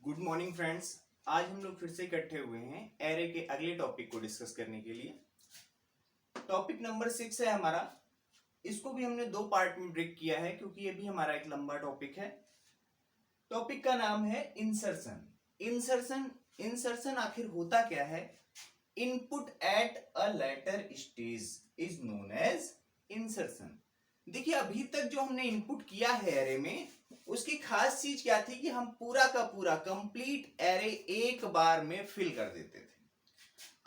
Good morning friends. आज हम लोग फिर से इकट्ठे हुए हैं एरे के अगले टॉपिक को डिस्कस करने के लिए। टॉपिक नंबर 6 है हमारा। इसको भी हमने दो पार्ट में ब्रेक किया है क्योंकि ये भी हमारा एक लंबा टॉपिक है। टॉपिक का नाम है इंसर्शन। इंसर्शन इंसर्शन आखिर होता क्या है? Input at a later stage is known as insertion. देखिए, अभी तक जो हमने इनपुट किया है एरे में, उसकी खास चीज क्या थी कि हम पूरा का पूरा कंप्लीट एरे एक बार में फिल कर देते थे।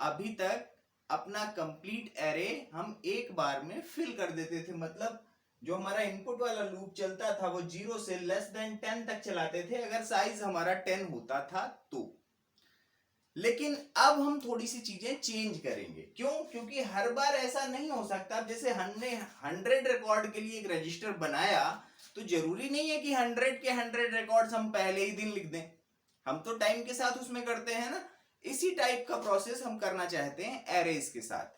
अभी तक अपना कंप्लीट एरे हम एक बार में फिल कर देते थे। मतलब जो हमारा इनपुट वाला लूप चलता था वो 0 से लेस देन 10 तक चलाते थे, अगर साइज हमारा 10 होता था तो। लेकिन अब हम थोड़ी सी चीजें चेंज करेंगे। क्यों? क्योंकि हर बार ऐसा नहीं हो सकता। जैसे हमने 100 रिकॉर्ड के लिए एक रजिस्टर बनाया, तो जरूरी नहीं है कि 100 के 100 रिकॉर्ड्स हम पहले ही दिन लिख दें। हम तो टाइम के साथ उसमें करते हैं ना। इसी टाइप का प्रोसेस हम करना चाहते हैं एरेज के साथ।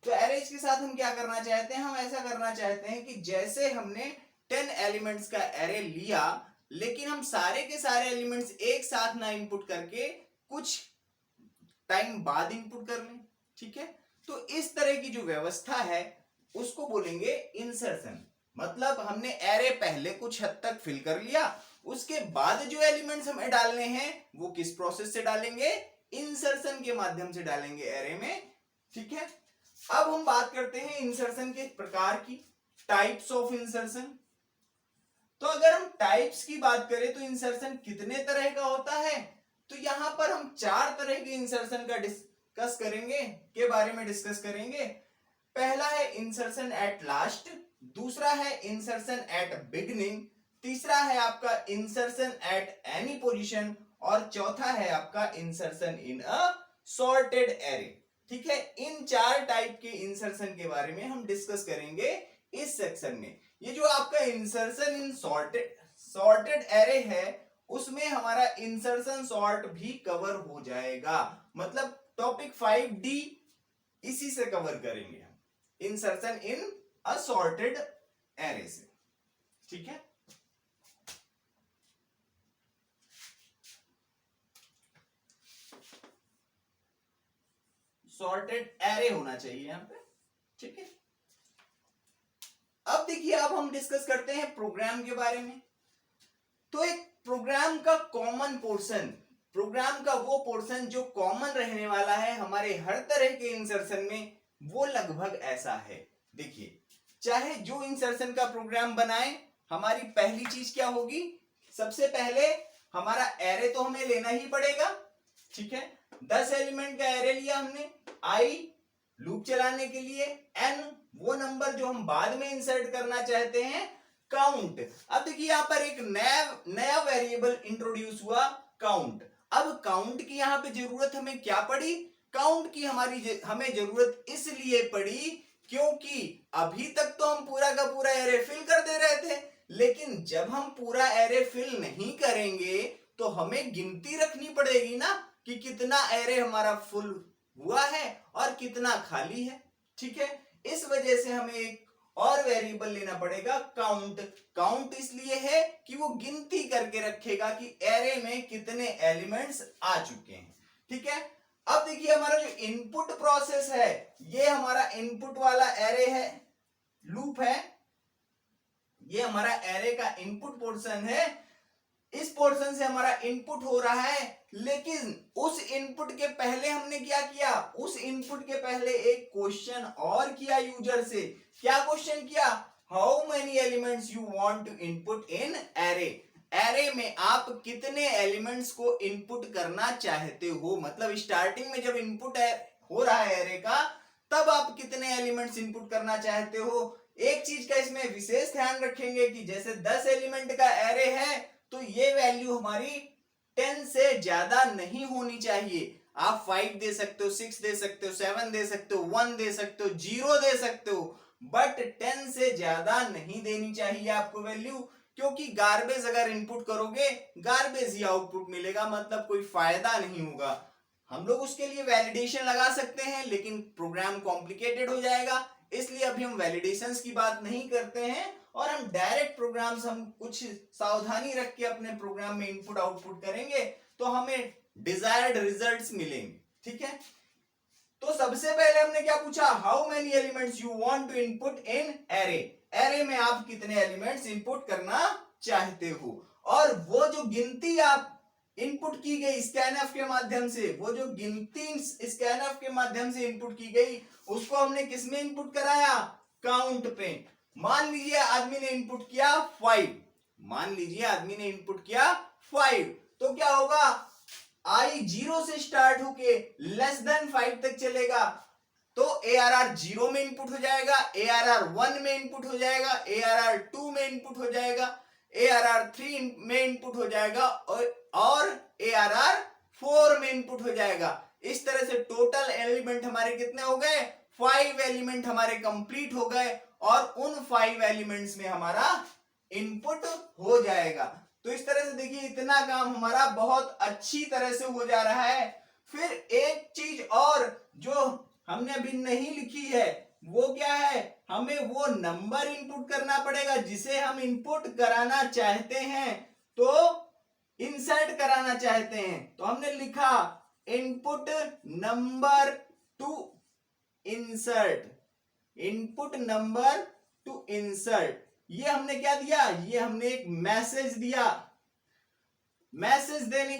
तो एरेज के साथ हम क्या करना चाहते हैं? हम ऐसा करना चाहते हैं कि जैसे हमने 10 एलिमेंट्स का एरे लिया, लेकिन हम सारे के सारे एलिमेंट्स एक साथ ना इनपुट करके कुछ टाइम बाद इनपुट कर लें। ठीक है, तो इस तरह की जो व्यवस्था है उसको बोलेंगे इंसर्शन। मतलब हमने एरे पहले कुछ हद तक फिल कर लिया, उसके बाद जो एलिमेंट्स हमें डालने हैं वो किस प्रोसेस से डालेंगे? इंसर्शन के माध्यम से डालेंगे एरे में। ठीक है, अब हम बात करते हैं इंसर्शन के प्रकार की, टाइप्स ऑफ इंसर्शन। तो अगर हम टाइप्स की बात करें तो इंसर्शन कितने तरह का होता है? तो यहां पर हम 4 तरह के इंसर्शन का डिस्कस करेंगे, के बारे में डिस्कस करेंगे। पहला है इंसर्शन एट लास्ट, दूसरा है इंसर्शन एट बिगिनिंग, तीसरा है आपका इंसर्शन एट एनी पोजीशन, और चौथा है आपका इंसर्शन इन अ सॉर्टेड एरे। ठीक है, इन 4 टाइप के इंसर्शन के बारे में हम डिस्कस करेंगे इस सेक्शन में। ये जो आपका इंसर्शन इन सॉर्टेड एरे है, उसमें हमारा इंसर्शन सॉर्ट भी कवर हो जाएगा। मतलब टॉपिक 5D इसी से कवर करेंगे हम, इंसर्शन इन अ सॉर्टेड एरे से। ठीक है, सॉर्टेड एरे होना चाहिए यहां पे। ठीक है, अब देखिए, अब हम डिस्कस करते हैं प्रोग्राम के बारे में। तो एक प्रोग्राम का कॉमन पोर्शन, प्रोग्राम का वो पोर्शन जो कॉमन रहने वाला है हमारे हर तरह के इंसर्शन में, वो लगभग ऐसा है। देखिए, चाहे जो इंसर्शन का प्रोग्राम बनाए, हमारी पहली चीज क्या होगी? सबसे पहले हमारा एरे तो हमें लेना ही पड़ेगा। ठीक है, 10 एलिमेंट का एरे लिया हमने, आई लूप चलाने के लिए, एन वो नंबर जो हम बाद में इंसर्ट करना चाहते हैं, काउंट। अब देखिए, यहां पर एक नया वेरिएबल इंट्रोड्यूस हुआ, काउंट। अब काउंट की यहां पे जरूरत हमें क्या पड़ी? काउंट की हमें जरूरत इसलिए पड़ी क्योंकि अभी तक तो हम पूरा का पूरा एरे फिल कर दे रहे थे, लेकिन जब हम पूरा एरे फिल नहीं करेंगे तो हमें गिनती रखनी पड़ेगी ना कि कितना एरे हमारा फुल हुआ है और कितना खाली है। ठीक है, इस वजह से हमें एक और वेरिएबल लेना पड़ेगा, काउंट। काउंट इसलिए है कि वो गिनती करके रखेगा कि एरे में कितने एलिमेंट्स आ चुके हैं। ठीक है, अब देखिए, हमारा जो इनपुट प्रोसेस है, ये हमारा इनपुट वाला एरे है, लूप है, ये हमारा एरे का इनपुट पोर्शन है। इस पोर्शन से हमारा इनपुट हो रहा है, लेकिन उस इनपुट के पहले हमने क्या किया? उस इनपुट के पहले एक क्वेश्चन और किया यूजर से। क्या क्वेश्चन किया? How many elements you want to input in array. Array में आप कितने एलिमेंट्स को इनपुट करना चाहते हो? मतलब स्टार्टिंग में जब इनपुट हो रहा है एरे का, तब आप कितने एलिमेंट्स इनपुट करना चाहते हो? एक चीज का इसमें विशेष ध्यान रखेंगे कि जैसे 10 एलिमेंट का एरे है, तो ये वैल्यू हमारी 10 से ज्यादा नहीं होनी चाहिए। आप 5 दे सकते हो, 6 दे सकते हो, 7 दे सकते हो, 1 दे सकते हो, 0 दे सकते हो, बट 10 से ज्यादा नहीं देनी चाहिए आपको वैल्यू। क्योंकि गार्बेज अगर इनपुट करोगे, गार्बेज ही आउटपुट मिलेगा, मतलब कोई फायदा नहीं होगा। हम लोग उसके लिए वैलिडेशन लगा सकते हैं, लेकिन प्रोग्राम कॉम्प्लिकेटेड हो जाएगा, इसलिए अभी हम वैलिडेशंस की बात नहीं करते हैं और हम डायरेक्ट प्रोग्राम्स, हम कुछ सावधानी रख के अपने प्रोग्राम में इनपुट आउटपुट करेंगे, तो हमें डिजायर्ड रिजल्ट्स मिलेंगे। ठीक है, तो सबसे पहले हमने क्या पूछा, how many elements you want to input in array, array में आप कितने एलिमेंट्स इनपुट करना चाहते हो। और वो जो गिनती आप इनपुट की गई स्कैनफ के माध्यम से, वो जो गिनती स्कैनफ के माध्यम से इनपुट की गई, उसको हमने किसमें इनपुट कराया, काउंट पे। मान लीजिए आदमी ने इनपुट किया 5, मान लीजिए आदमी ने इनपुट किया 5, तो क्या होगा, आई 0 से स्टार्ट होके लेस देन 5 तक चलेगा, तो ARR 0 में इनपुट हो जाएगा, ARR 1 में इनपुट हो जाएगा, ARR 2 में इनपुट हो जाएगा, ARR 3 में इनपुट हो जाएगा और ARR 4 में इनपुट हो जाएगा। इस तरह से टोटल एलिमेंट हमारे कितने हो गए, 5 एलिमेंट हमारे कंप्लीट हो गए और उन 5 एलिमेंट्स में हमारा इनपुट हो जाएगा। तो इस तरह से देखिए इतना काम हमारा बहुत अच्छी तरह से हो जा रहा है। फिर एक चीज और जो हमने अभी नहीं लिखी है वो क्या है, हमें वो नंबर इनपुट करना पड़ेगा जिसे हम इनपुट कराना चाहते हैं, तो इंसर्ट कराना चाहते हैं। तो हमने लिखा input number two insert, input number two insert. ये हमने क्या दिया, ये हमने एक मैसेज दिया। मैसेज देने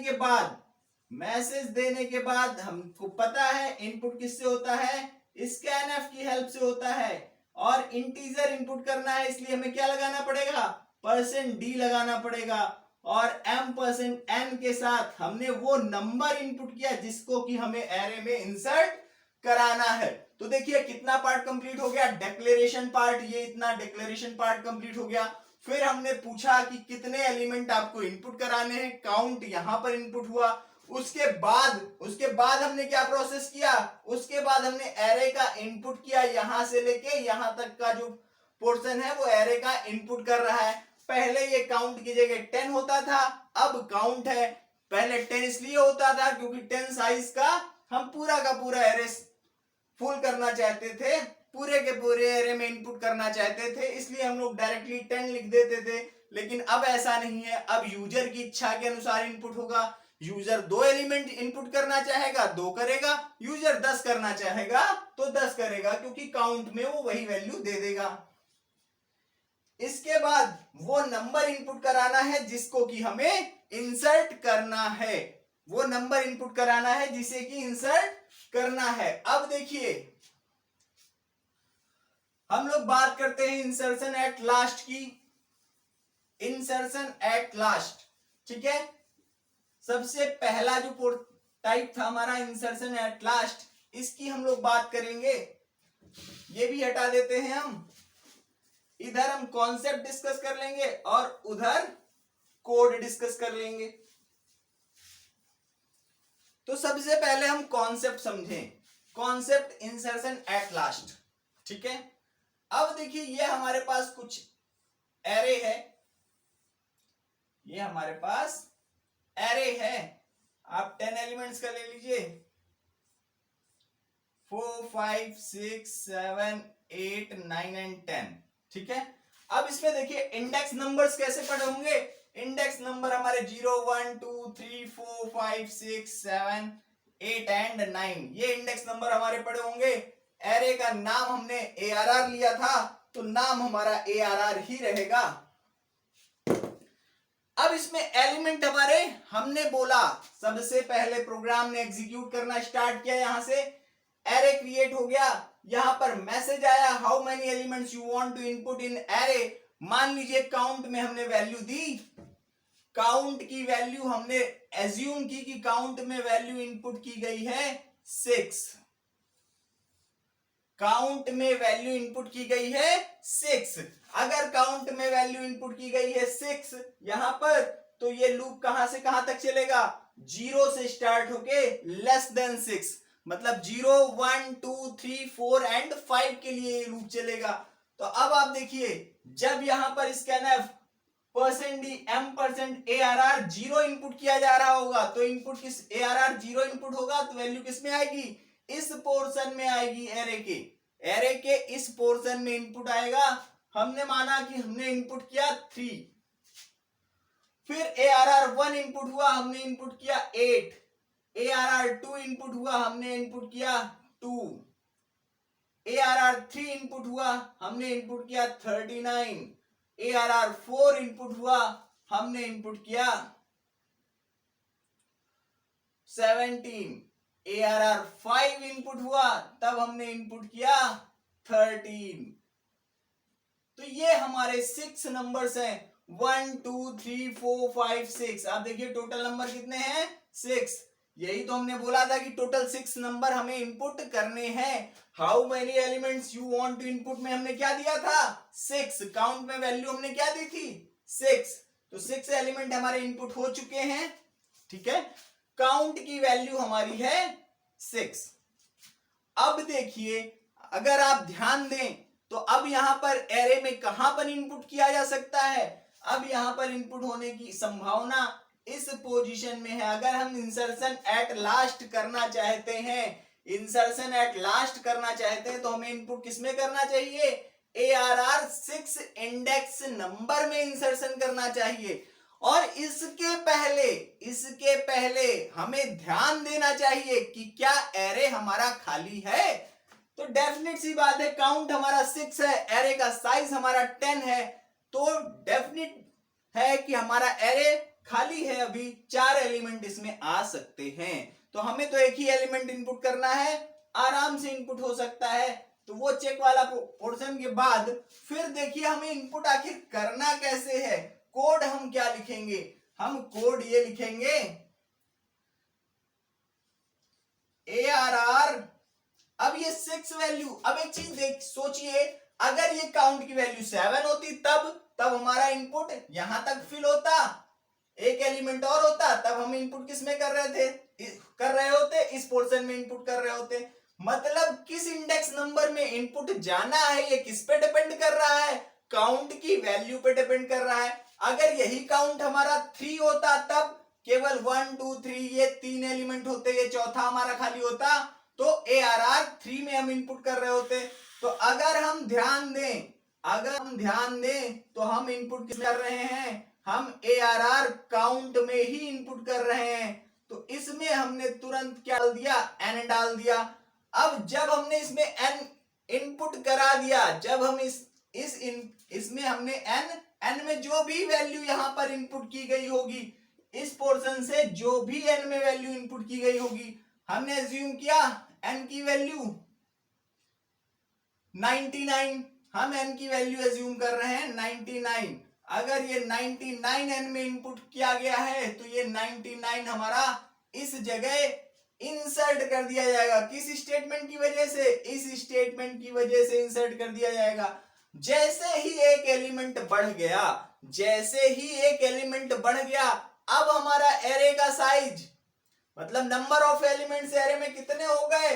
के बाद हमको पता है इनपुट किससे होता है, स्कैनफ की हेल्प से होता है, और इंटीजर इनपुट करना है इसलिए हमें क्या लगाना पड़ेगा, %d लगाना पड़ेगा, और m%n के साथ हमने वो नंबर इनपुट किया जिसको कि हमें एरे में इंसर्ट कराना है। तो देखिए कितना पार्ट कंप्लीट हो गया, डिक्लेरेशन पार्ट, ये इतना डिक्लेरेशन पार्ट कंप्लीट हो गया। फिर हमने पूछा कि कितने एलिमेंट आपको इनपुट कराने हैं, काउंट यहां पर इनपुट हुआ। उसके बाद हमने क्या प्रोसेस किया, उसके बाद हमने एरे का इनपुट किया, यहां से लेके यहां तक का जो पोर्शन है वो एरे का इनपुट कर रहा है। पहले ये काउंट की जगह 10 होता था, अब काउंट है। पहले 10 इसलिए होता था क्योंकि 10 साइज का हम पूरा का पूरा एरे फुल करना चाहते थे, पूरे के पूरे एरे में इनपुट करना चाहते थे, इसलिए हम लोग डायरेक्टली 10 लिख देते थे। लेकिन अब ऐसा नहीं है, अब यूजर की इच्छा के अनुसार इनपुट होगा। यूजर 2 एलिमेंट इनपुट करना चाहेगा 2 करेगा, यूजर 10 करना चाहेगा तो 10 करेगा, क्योंकि काउंट में वो वही वैल्यू दे देगा। इसके बाद वो नंबर इनपुट कराना है जिसको कि हमें इंसर्ट करना है, वो नंबर इनपुट कराना है जिसे कि इंसर्ट करना है। अब देखिए हम लोग बात करते हैं इंसर्शन एट लास्ट की, इंसर्शन एट लास्ट। ठीक है, सबसे पहला जो टाइप था हमारा इंसर्शन एट लास्ट, इसकी हम लोग बात करेंगे। ये भी हटा देते हैं हम, इधर हम कॉन्सेप्ट डिस्कस कर लेंगे और उधर कोड डिस्कस कर लेंगे। तो सबसे पहले हम कॉन्सेप्ट समझें, कॉन्सेप्ट इंसर्शन एट लास्ट। ठीक है, अब देखिए ये हमारे पास कुछ एरे है, ये हमारे पास एरे है, आप 10 एलिमेंट्स का ले लीजिए, 4 5 6 7 8 9 एंड 10। ठीक है, अब इसमें देखिए इंडेक्स नंबर्स कैसे पड़े होंगे, इंडेक्स नंबर हमारे 0 1 2 3 4 5 6 7 8 एंड 9, ये इंडेक्स नंबर हमारे पड़े होंगे। एरे का नाम हमने ARR लिया था, तो नाम हमारा ARR ही रहेगा। अब इसमें एलिमेंट हमारे, हमने बोला सबसे पहले प्रोग्राम ने एग्जीक्यूट करना स्टार्ट किया, यहां से एरे क्रिएट हो गया, यहां पर मैसेज आया how many elements you want to input in array. मान लीजिए काउंट में हमने वैल्यू दी, काउंट की वैल्यू हमने एज्यूम की कि काउंट में वैल्यू इनपुट की गई है 6, काउंट में वैल्यू इनपुट की गई है 6। अगर काउंट में वैल्यू इनपुट की गई है 6 यहां पर, तो ये लूप कहां से कहां तक चलेगा, 0 से स्टार्ट होके लेस देन 6, मतलब 0 1 2 3 4 एंड 5 के लिए ये लूप चलेगा। तो अब आप देखिए जब यहां पर स्कैनफ %d m%ARR 0 इनपुट किया जा रहा होगा, तो इनपुट किस, ARR 0 इनपुट होगा तो वैल्यू किस में आएगी, इस पोर्शन में आएगी, एरे के इस पोर्शन में इनपुट आएगा। हमने माना कि हमने इनपुट किया 3, फिर ARR1 इनपुट हुआ, हमने इनपुट किया 8, ARR2 इनपुट हुआ, हमने इनपुट किया 2, ARR3 इनपुट हुआ, हमने इनपुट किया 39, ARR4 इनपुट हुआ, हमने इनपुट किया 17, ARR5 इनपुट हुआ, तब हमने इनपुट किया 13। तो ये हमारे 6 नंबर्स हैं, 1 2 3 4 5 6। आप देखिए टोटल नंबर कितने हैं, 6। यही तो हमने बोला था कि टोटल 6 नंबर हमें इनपुट करने हैं। How many elements you want to input में हमने क्या दिया था, 6। काउंट में वैल्यू हमने क्या दी थी, 6। तो 6 एलिमेंट हमारे इनपुट हो चुके हैं, ठीक है। काउंट की वैल्यू हमारी है 6। अब देखिए अगर आप ध्यान दें तो अब यहां पर एरे में कहां पर इनपुट किया जा सकता है, अब यहां पर इनपुट होने की संभावना इस पोजीशन में है। अगर हम इंसर्शन एट लास्ट करना चाहते हैं, इंसर्शन एट लास्ट करना चाहते हैं तो हमें इनपुट किसमें करना चाहिए, ARR6 इंडेक्स नंबर में इंसर्शन करना चाहिए। और इसके पहले हमें ध्यान देना चाहिए कि क्या एरे हमारा खाली है। तो डेफिनेट सी बात है, काउंट हमारा 6 है, एरे का साइज हमारा 10 है, तो डेफिनेट है कि हमारा एरे खाली है, अभी 4 एलिमेंट इसमें आ सकते हैं। तो हमें तो एक ही एलिमेंट इनपुट करना है, आराम से इनपुट हो सकता है। तो वो चेक वाला पोर्शन के बाद फिर देखिए हमें इनपुट आखिर करना कैसे है। कोड हम क्या लिखेंगे, हम कोड ये लिखेंगे ARR। अब ये 6 वैल्यू, अब एक चीज देख सोचिए, अगर ये काउंट की वैल्यू 7 होती तब हमारा इनपुट यहां तक फिल होता, एक एलिमेंट और होता, तब हम इनपुट किस में कर रहे होते, इस पोर्शन में इनपुट कर रहे होते। मतलब किस इंडेक्स नंबर में इनपुट जाना है ये किस पे डिपेंड कर रहा है, काउंट की वैल्यू पे डिपेंड कर रहा है। अगर यही काउंट हमारा 3 होता तब केवल 1 2 3 ये 3 एलिमेंट होते, ये चौथा हमारा खाली होता, तो ARR3 में हम इनपुट कर रहे होते। तो अगर हम ध्यान दें तो हम इनपुट किस कर रहे हैं, हम ARR काउंट में ही इनपुट कर रहे हैं। तो इसमें हमने तुरंत क्या डाल दिया, n डाल दिया। अब जब हमने इसमें n इनपुट करा दिया, जब हम इसमें हमने n में जो भी वैल्यू यहां पर इनपुट की गई होगी, इस पोर्शन से जो भी n में वैल्यू इनपुट की गई होगी, हमने एज्यूम किया n की वैल्यू 99, हम n की वैल्यू एज्यूम कर रहे हैं 99। अगर ये 99 n में इनपुट किया गया है तो ये 99 हमारा इस जगह इंसर्ट कर दिया जाएगा। किस स्टेटमेंट की वजह से, इस स्टेटमेंट की वजह से इंसर्ट कर दिया जाएगा। जैसे ही एक एलिमेंट बढ़ गया, अब हमारा एरे का साइज, मतलब नंबर ऑफ एलिमेंट्स एरे में कितने हो गए,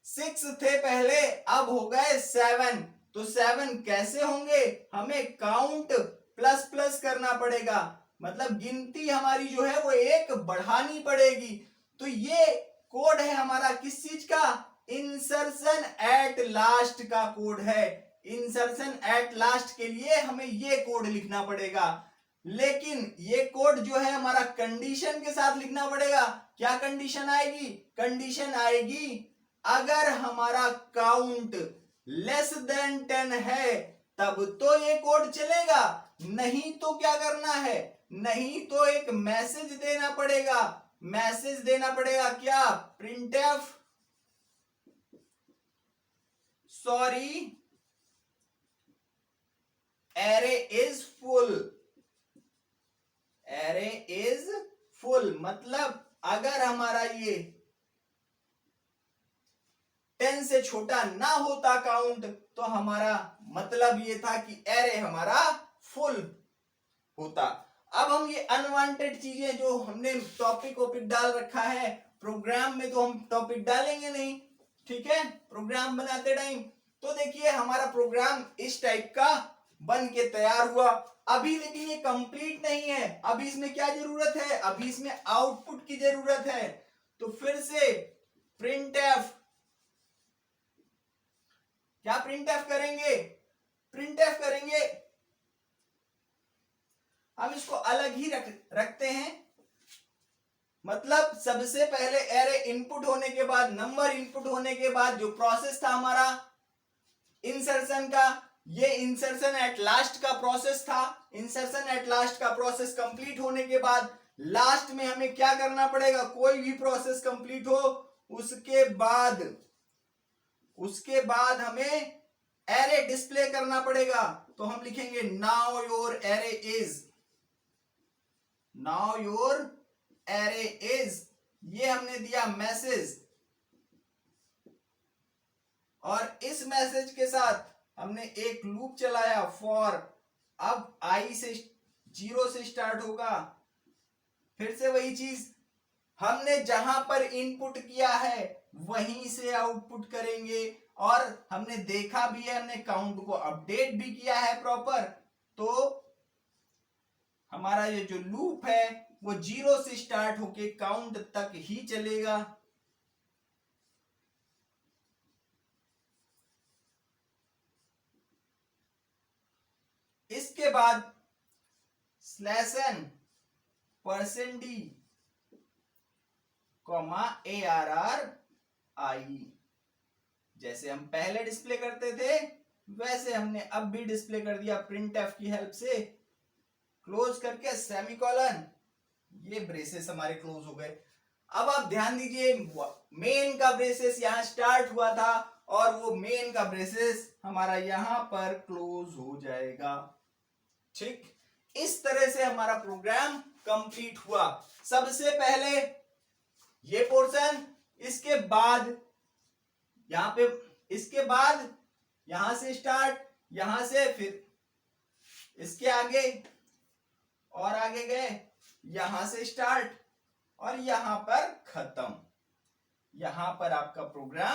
6 थे पहले, अब हो गए 7। तो 7 कैसे होंगे, हमें काउंट प्लस प्लस करना पड़ेगा, मतलब गिनती हमारी जो है वो एक बढ़ानी पड़ेगी। तो ये कोड है हमारा किस चीज का, इंसर्शन एट लास्ट का कोड है। इंसर्शन एट लास्ट के लिए हमें ये कोड लिखना पड़ेगा, लेकिन ये कोड जो है हमारा कंडीशन के साथ लिखना पड़ेगा। क्या कंडीशन आएगी, कंडीशन आएगी अगर हमारा काउंट लेस देन 10 है तब तो ये कोड चलेगा, नहीं तो क्या करना है, नहीं तो एक मैसेज देना पड़ेगा। मैसेज देना पड़ेगा क्या, printf sorry array is full, array is full। मतलब अगर हमारा ये 10 से छोटा ना होता काउंट, तो हमारा मतलब ये था कि एरे हमारा फुल होता। अब हम ये अनवांटेड चीजें जो हमने टॉपिक डाल रखा है, प्रोग्राम में तो हम टॉपिक डालेंगे नहीं, ठीक है, प्रोग्राम बनाते टाइम। तो देखिए हमारा प्रोग्राम इस टाइप का बन के तैयार हुआ। अभी लेकिन ये कंप्लीट नहीं है, अभी इसमें क्या जरूरत है, अभी इसमें आउटपुट की जरूरत है। तो फिर से printf, क्या printf करेंगे, printf करेंगे हम इसको अलग ही रखते हैं। मतलब सबसे पहले एरे इनपुट होने के बाद, नंबर इनपुट होने के बाद जो प्रोसेस था हमारा इंसर्शन का, ये इंसर्शन एट लास्ट का प्रोसेस था। इंसर्शन एट लास्ट का प्रोसेस कंप्लीट होने के बाद लास्ट में हमें क्या करना पड़ेगा, कोई भी प्रोसेस कंप्लीट हो उसके बाद हमें एरे डिस्प्ले करना पड़ेगा। तो हम लिखेंगे नाउ योर एरे इज, ये हमने दिया मैसेज, और इस मैसेज के साथ हमने एक लूप चलाया फॉर, अब आई से 0 से स्टार्ट होगा। फिर से वही चीज, हमने जहां पर इनपुट किया है वहीं से आउटपुट करेंगे, और हमने देखा भी है, हमने काउंट को अपडेट भी किया है प्रॉपर। तो हमारा ये जो लूप है वो 0 से स्टार्ट होके काउंट तक ही चलेगा। इसके बाद /n%d, ARRI, जैसे हम पहले डिस्प्ले करते थे वैसे हमने अब भी डिस्प्ले कर दिया printf की हेल्प से, क्लोज करके सेमीकोलन, ये ब्रेसेस हमारे क्लोज हो गए। अब आप ध्यान दीजिए, मेन का ब्रेसेस यहां स्टार्ट हुआ था और वो मेन का ब्रेसेस हमारा यहां पर क्लोज हो जाएगा। ठीक, इस तरह से हमारा प्रोग्राम कंप्लीट हुआ। सबसे पहले ये पोर्शन, इसके बाद यहां पे, इसके बाद यहां से स्टार्ट, यहां से फिर इसके आगे और आगे गए, यहां से स्टार्ट और यहां पर खत्म। यहां पर आपका प्रोग्राम